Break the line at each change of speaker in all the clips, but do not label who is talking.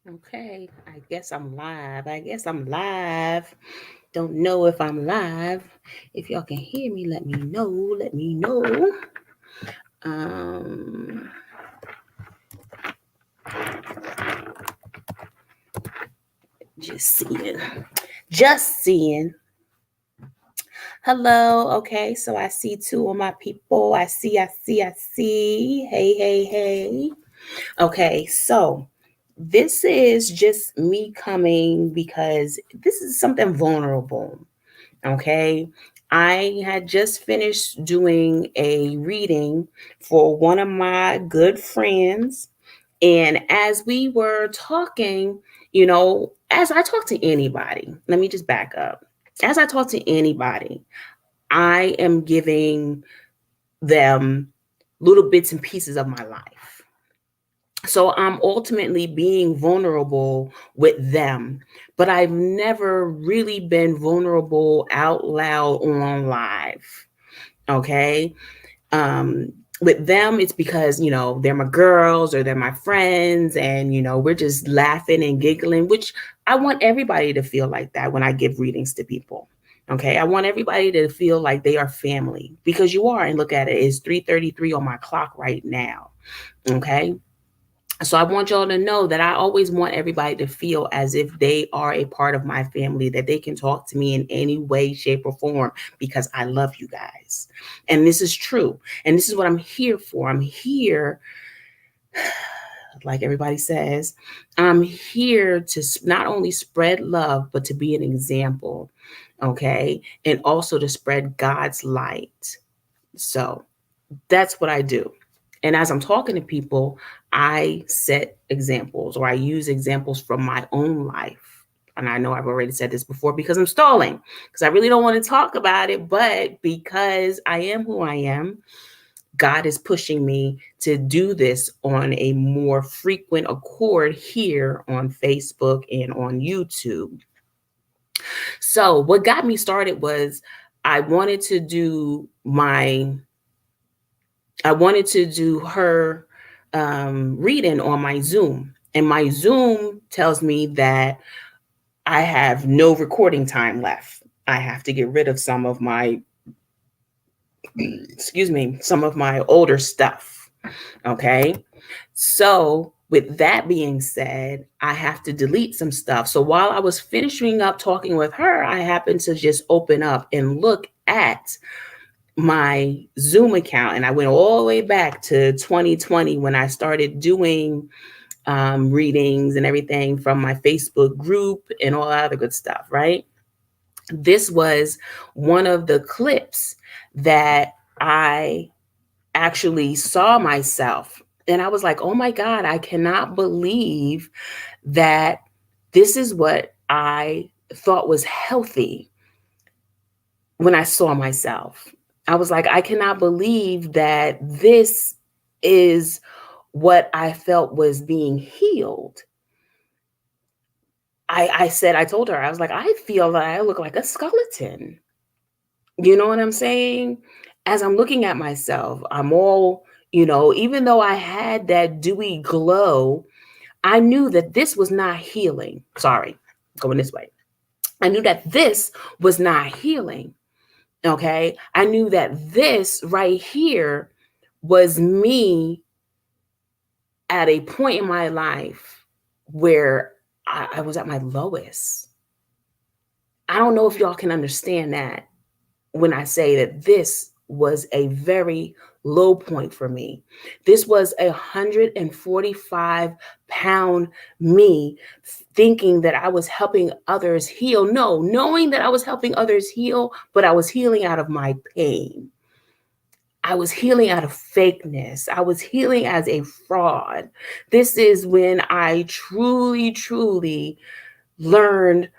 Okay, I guess I'm live. I guess I'm live. Don't know if I'm live. If y'all can hear me, let me know. Let me know. Um, just seeing. Just seeing. Hello. Okay, so I see two of my people. I see. Hey, hey, hey. Okay, so this is just me coming because this is something vulnerable. Okay. I had just finished doing a reading for one of my good friends. And as we were talking, as I talk to anybody, let me just back up. As I talk to anybody, I am giving them little bits and pieces of my life. So I'm ultimately being vulnerable with them, but I've never really been vulnerable out loud on live. Okay. Um, with them, it's because, they're my girls or they're my friends, and, we're just laughing and giggling, which I want everybody to feel like that when I give readings to people. Okay. I want everybody to feel like they are family because you are. And look at it, it's 3:33 on my clock right now. Okay. So I want y'all to know that I always want everybody to feel as if they are a part of my family, that they can talk to me in any way, shape, or form because I love you guys. And this is true. And this is what I'm here for. I'm here, like everybody says, I'm here to not only spread love, but to be an example. Okay. And also to spread God's light. So that's what I do. And as I'm talking to people, I set examples or I use examples from my own life. And I know I've already said this before because I'm stalling, because I really don't want to talk about it. But because I am who I am, God is pushing me to do this on a more frequent accord here on Facebook and on YouTube. So, what got me started was I wanted to do my I wanted to do her reading on my Zoom. And my Zoom tells me that I have no recording time left. I have to get rid of some of my, excuse me, some of my older stuff. Okay. So, with that being said, I have to delete some stuff. So, while I was finishing up talking with her, I happened to just open up and look at my Zoom account, and I went all the way back to 2020 when I started doing readings and everything from my Facebook group and all that other good stuff, right? This was one of the clips that I actually saw myself. And I was like, oh my God, I cannot believe that this is what I thought was healthy when I saw myself. I was like, I cannot believe that this is what I felt was being healed. I told her, I was like, I feel that I look like a skeleton. You know what I'm saying? As I'm looking at myself, I'm all, even though I had that dewy glow, I knew that this was not healing. Sorry, going this way. I knew that this was not healing. Okay. I knew that this right here was me at a point in my life where I was at my lowest. I don't know if y'all can understand that when I say that this was a very low point for me. This was 145-pound me thinking that I was helping others heal. No, knowing that I was helping others heal, but I was healing out of my pain. I was healing out of fakeness. I was healing as a fraud. This is when I truly, truly learned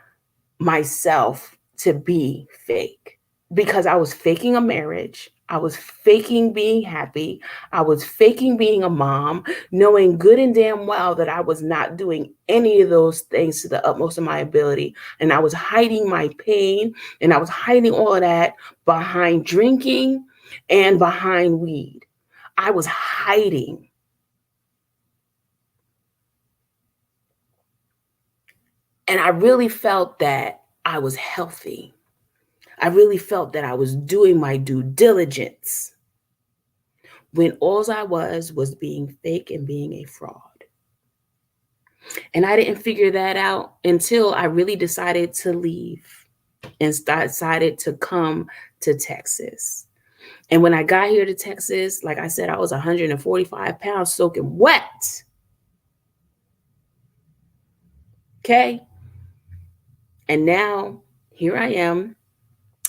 myself to be fake because I was faking a marriage. I was faking being happy. I was faking being a mom, knowing good and damn well that I was not doing any of those things to the utmost of my ability. And I was hiding my pain and I was hiding all of that behind drinking and behind weed. I was hiding. And I really felt that I was healthy. I really felt that I was doing my due diligence when all I was being fake and being a fraud. And I didn't figure that out until I really decided to leave and decided to come to Texas. And when I got here to Texas, like I said, I was 145 pounds soaking wet. Okay. And now here I am.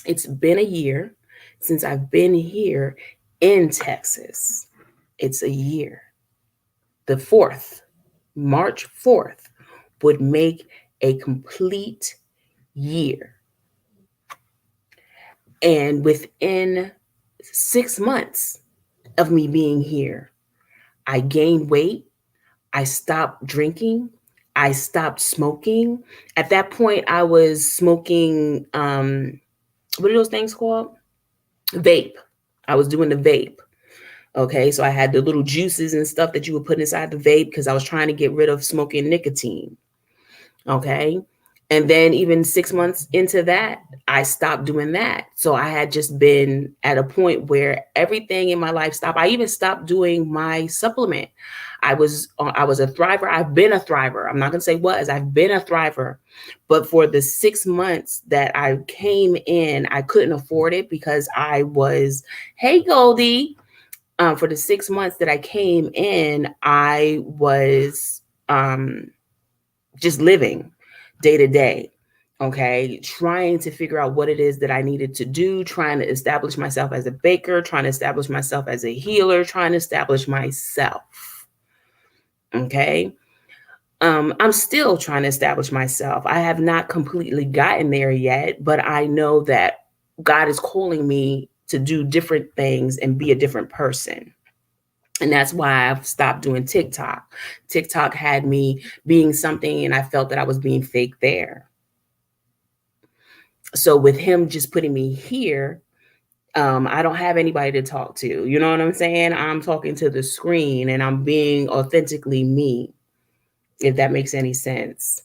It's been a year since I've been here in Texas. It's a year. The 4th, March 4th, would make a complete year. And within 6 months of me being here, I gained weight. I stopped drinking. I stopped smoking. At that point, I was smoking, what are those things called? Vape. I was doing the vape. Okay, so I had the little juices and stuff that you would put inside the vape because I was trying to get rid of smoking nicotine. Okay. And then even 6 months into that, I stopped doing that. So I had just been at a point where everything in my life stopped. I even stopped doing my supplement. I was a thriver. I've been a thriver. I'm not going to say was. I've been a thriver. But for the 6 months that I came in, I couldn't afford it because I was, hey, Goldie. For the 6 months that I came in, I was just living day to day. Okay. Trying to figure out what it is that I needed to do, trying to establish myself as a baker, trying to establish myself as a healer, trying to establish myself. Okay. I'm still trying to establish myself. I have not completely gotten there yet, but I know that God is calling me to do different things and be a different person. And that's why I've stopped doing TikTok. TikTok had me being something and I felt that I was being fake there. So with him just putting me here, I don't have anybody to talk to. You know what I'm saying? I'm talking to the screen and I'm being authentically me, if that makes any sense.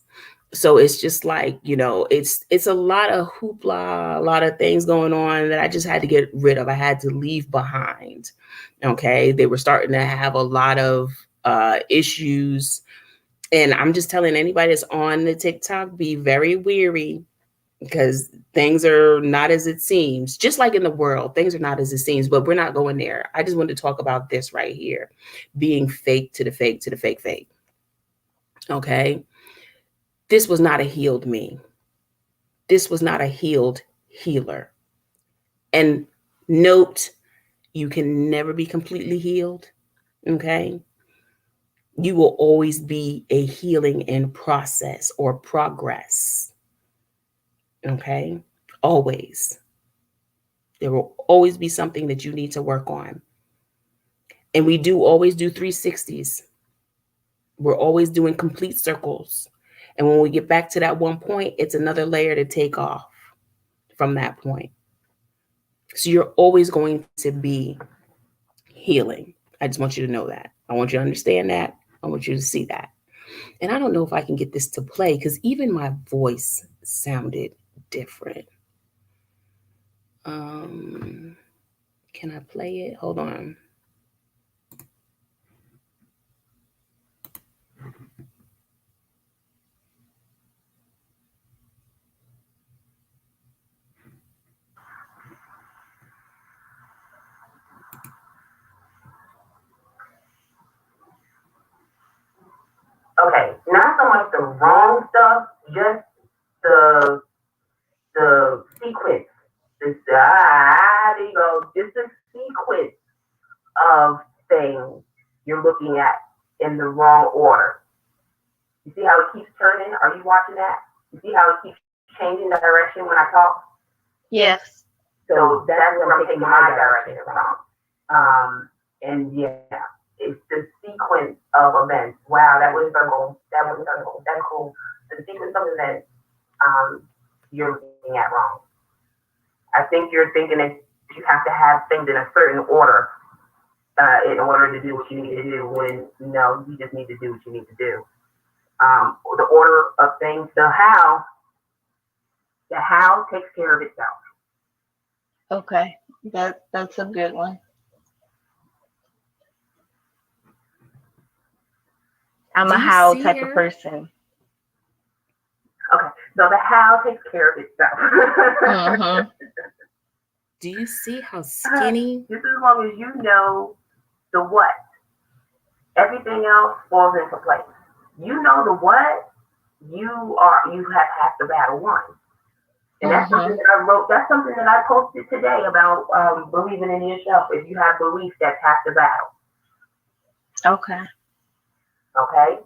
So it's just like, it's a lot of hoopla, a lot of things going on that I just had to get rid of. I had to leave behind. Okay. They were starting to have a lot of issues. And I'm just telling anybody that's on the TikTok, be very weary because things are not as it seems. Just like in the world, things are not as it seems, but we're not going there. I just wanted to talk about this right here, being fake to the fake to the fake fake. Okay. This was not a healed me. This was not a healed healer. And note, you can never be completely healed. Okay. You will always be a healing in process or progress. Okay. Always. There will always be something that you need to work on. And we do always do 360s. We're always doing complete circles. And when we get back to that one point, it's another layer to take off from that point. So you're always going to be healing. I just want you to know that. I want you to understand that. I want you to see that. And I don't know if I can get this to play because even my voice sounded different. Can I play it? Hold on. Okay, not so much the wrong stuff, just the sequence. There you go. Just the sequence of things you're looking at in the wrong order. You see how it keeps turning? Are you watching that? You see how it keeps changing direction when I talk?
Yes.
So that's where I'm taking my direction from. And yeah, it's the sequence of events. Wow, that was circle. That was circle. That's cool. The sequence of events you're looking at wrong. I think you're thinking that you have to have things in a certain order in order to do what you need to do when no, you just need to do what you need to do.
the order of things. The how takes care of itself.
Okay. That's a good one. I'm a
Do you
how
see
type of
her?
person.
Okay, so the how takes care of itself.
Mhm.
Do you see how skinny?
Just as long as you know the what, everything else falls into place. You know the what, you have half the battle won. And that's something
Mhm.
that I wrote. That's something that I posted today about believing in yourself. If you have belief, that's half the battle.
Okay.
Okay,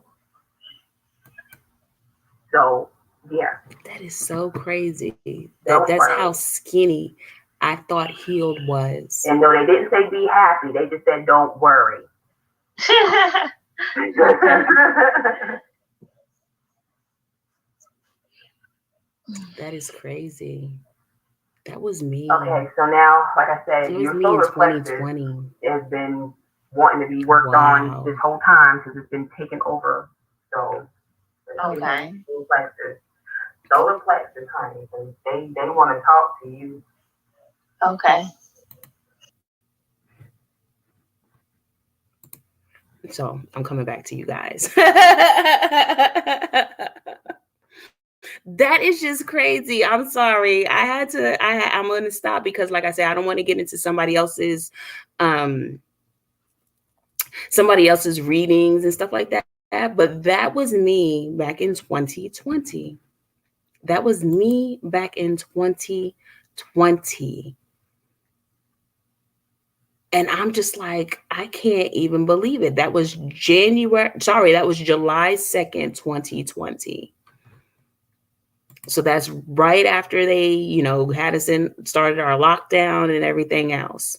so yeah,
That is so crazy. That's
don't
how
worry.
skinny I thought healed was.
And no, they didn't say be happy. They just said don't worry.
Okay.
That is crazy. That was
Okay,
me.
so now, like I
That
said,
was
your
me in
solar plexus
2020.
has been wanting to be worked on this
Wow.
whole time because it's been taken over. So let's see here.
Okay.
Solar plexus, honey. They want to talk to you.
Okay.
So I'm coming back to you guys. That is just crazy. I'm sorry. I'm going to stop because like I said, I don't want to get into um somebody else's readings and stuff like that, but that was me back in 2020. That was me back in 2020. And I'm just like, I can't even believe it. That was July 2nd, 2020. So that's right after they, had us started our lockdown and everything else.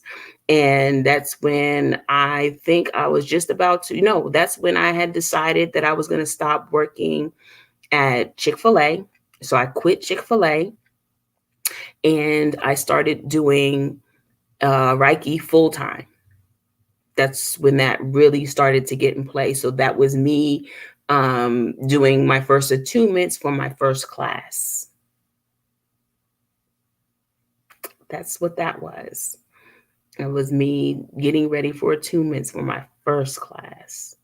And that's when I think I was just about to, no, that's when I had decided that I was going to stop working at Chick-fil-A. So I quit Chick-fil-A and I started doing Reiki full time. That's when that really started to get in place. So that was me doing my first attunements for my first class. That's what that was. It was me getting ready for attunements for my first class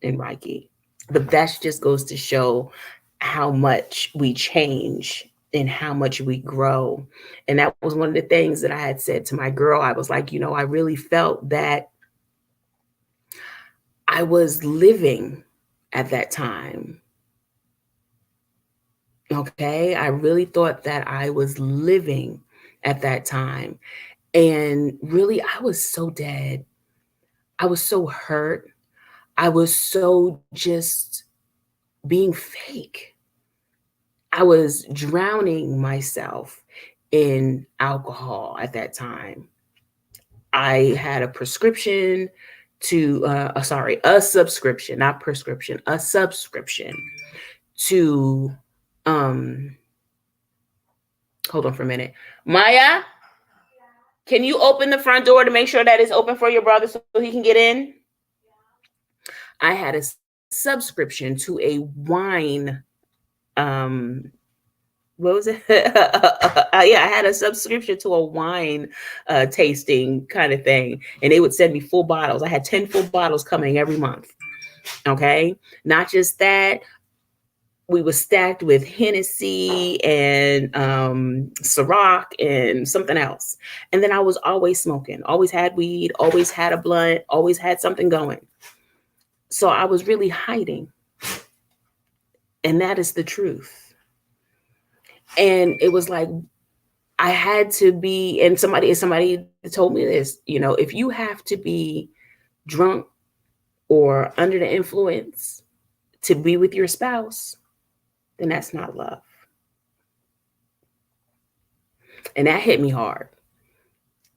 in Reiki. But that just goes to show how much we change and how much we grow. And that was one of the things that I had said to my girl. I was like, I really felt that I was living at that time. Okay. I really thought that I was living at that time. And really, I was so dead. I was so hurt. I was so just being fake. I was drowning myself in alcohol at that time. I had a prescription a subscription, not prescription, a subscription to, um, hold on for a minute. Maya, can you open the front door to make sure that it's open for your brother so he can get in? I had a subscription to a wine, um, what was it? Yeah, I had a subscription to a wine tasting kind of thing, and they would send me full bottles. I had 10 full bottles coming every month. Okay, not just that, we were stacked with Hennessy and Ciroc and something else. And then I was always smoking, always had weed, always had a blunt, always had something going. So I was really hiding, and that is the truth. And it was like I had to be, and somebody told me this, if you have to be drunk or under the influence to be with your spouse, then that's not love. And that hit me hard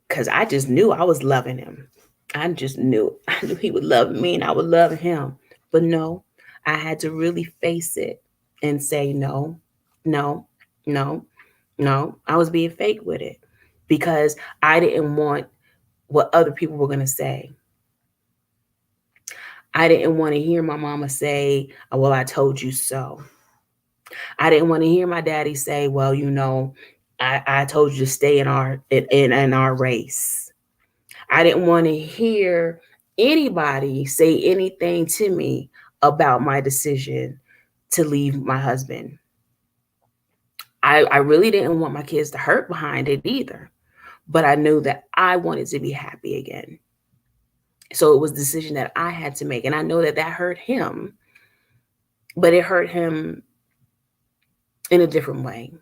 because I just knew I was loving him. I just knew. I knew he would love me and I would love him. But no, I had to really face it and say no, no, no, no. I was being fake with it because I didn't want what other people were going to say. I didn't want to hear my mama say, well, I told you so. I didn't want to hear my daddy say, well, I told you to stay in our race. I didn't want to hear anybody say anything to me about my decision to leave my husband. I really didn't want my kids to hurt behind it either, but I knew that I wanted to be happy again. So it was a decision that I had to make. And I know that that hurt him, but it hurt him in a different way.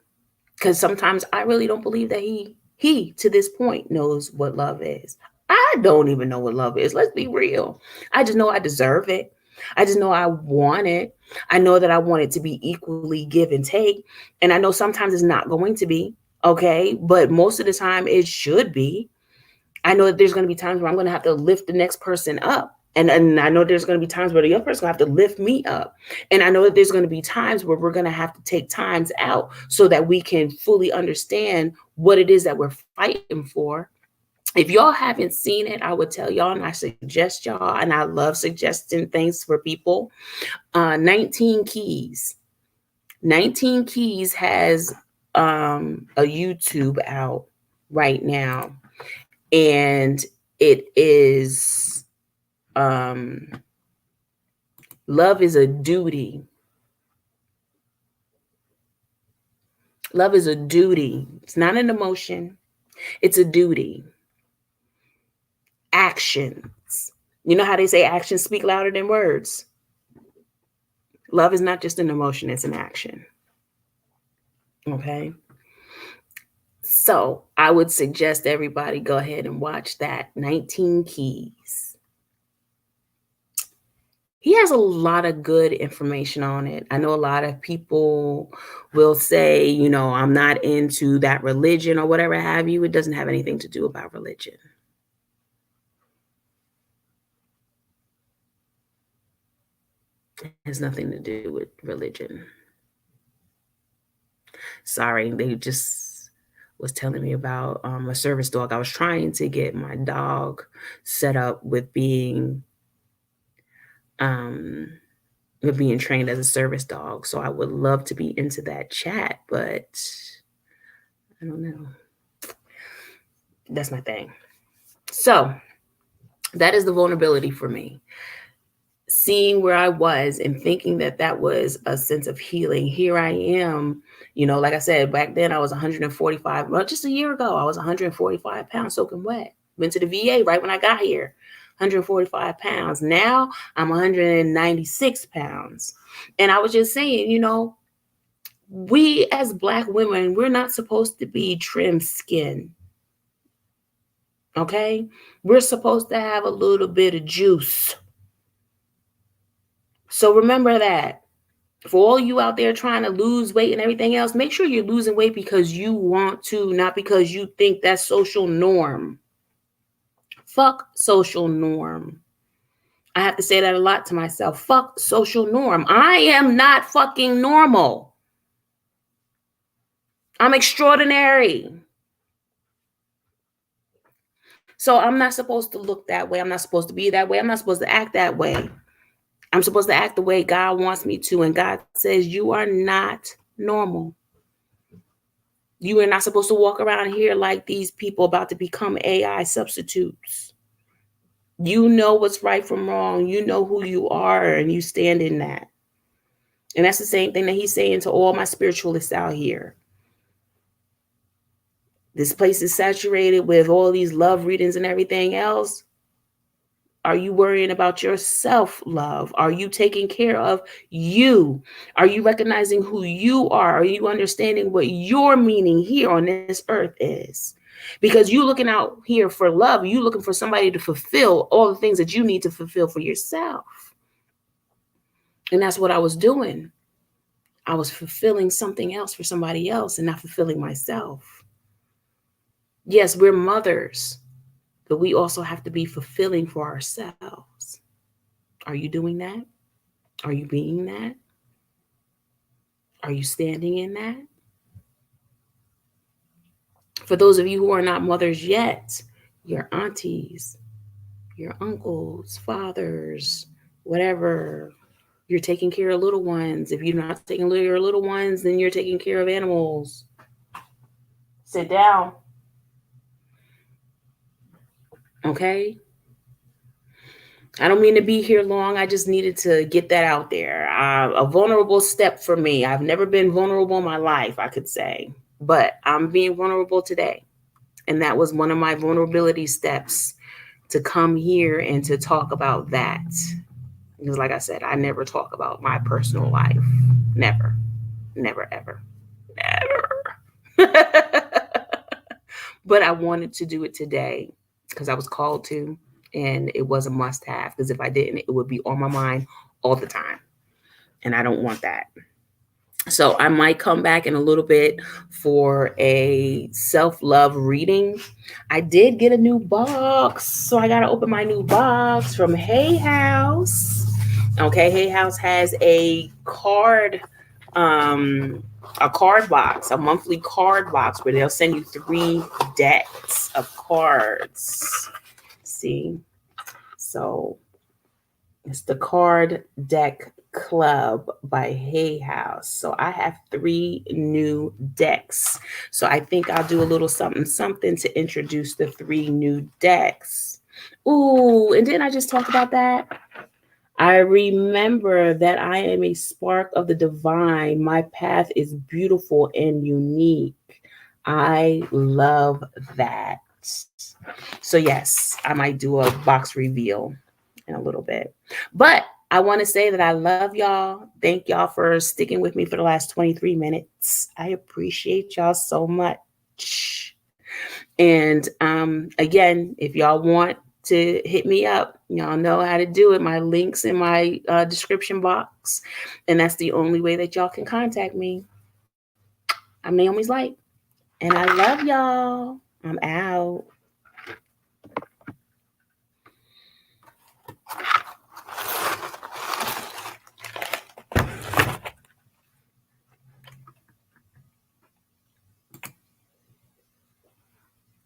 Because sometimes I really don't believe that he to this point knows what love is. I don't even know what love is. Let's be real. I just know I deserve it. I just know I want it. I know that I want it to be equally give and take. And I know sometimes it's not going to be, okay? But most of the time it should be. I know that there's going to be times where I'm going to have to lift the next person up. And I know there's going to be times where the other person will have to lift me up. And I know that there's going to be times where we're going to have to take times out so that we can fully understand what it is that we're fighting for. If y'all haven't seen it, I would tell y'all, and I suggest y'all, and I love suggesting things for people. 19 Keys. 19 Keys has a YouTube out right now. And it is love is a duty. Love is a duty. It's not an emotion. It's a duty. Actions. You know how they say actions speak louder than words? Love is not just an emotion, it's an action. Okay? So I would suggest everybody go ahead and watch that 19 Keys. He has a lot of good information on it. I know a lot of people will say, I'm not into that religion or whatever have you. It doesn't have anything to do about religion. It has nothing to do with religion. Sorry, they just was telling me about a service dog. I was trying to get my dog set up with being trained as a service dog. So I would love to be into that chat, but I don't know. That's my thing. So that is the vulnerability for me. Seeing where I was and thinking that that was a sense of healing. Here I am, like I said, back then I was 145. Well, just a year ago, I was 145 pounds soaking wet. Went to the VA right when I got here. 145 pounds. Now I'm 196 pounds. And I was just saying, we as Black women, we're not supposed to be trim skin. Okay? We're supposed to have a little bit of juice. So remember that. For all you out there trying to lose weight and everything else, make sure you're losing weight because you want to, not because you think that's social norm. Fuck social norm. I have to say that a lot to myself. Fuck social norm. I am not fucking normal. I'm extraordinary. So I'm not supposed to look that way. I'm not supposed to be that way. I'm not supposed to act that way. I'm supposed to act the way God wants me to. And God says, you are not normal. You are not supposed to walk around here like these people about to become AI substitutes. You know what's right from wrong. You know who you are, and you stand in that. And that's the same thing that he's saying to all my spiritualists out here. This place is saturated with all these love readings and everything else. Are you worrying about your self-love? Are you taking care of you? Are you recognizing who you are? Are you understanding what your meaning here on this earth is? Because you looking out here for love, you looking for somebody to fulfill all the things that you need to fulfill for yourself. And that's what I was doing. I was fulfilling something else for somebody else and not fulfilling myself. Yes, we're mothers, but we also have to be fulfilling for ourselves. Are you doing that? Are you being that? Are you standing in that? For those of you who are not mothers yet, your aunties, your uncles, fathers, whatever. You're taking care of little ones. If you're not taking care of your little ones, then you're taking care of animals. Sit down. Okay? I don't mean to be here long. I just needed to get that out there. A vulnerable step for me. I've never been vulnerable in my life, I could say, but I'm being vulnerable today. And that was one of my vulnerability steps, to come here and to talk about that. Because, like I said, I never talk about my personal life. Never, never, ever, never. But I wanted to do it today because I was called to, and it was a must have, because if I didn't, it would be on my mind all the time. And I don't want that. So I might come back in a little bit for a self-love reading. I did get a new box, so I got to open my new box from Hay House. Okay, Hay House has a card box, a monthly card box where they'll send you 3 decks of cards. See? So it's the Card Deck Club by Hay House. So I have 3 new decks. So I think I'll do a little something to introduce the 3 new decks. Ooh, and didn't I just talk about that? I remember that I am a spark of the divine. My path is beautiful and unique. I love that. So yes, I might do a box reveal in a little bit. But I want to say that I love y'all. Thank y'all for sticking with me for the last 23 minutes. I appreciate y'all so much. And again, if y'all want to hit me up, y'all know how to do it. My link's in my description box. And that's the only way that y'all can contact me. I'm Naomi's Light. And I love y'all. I'm out.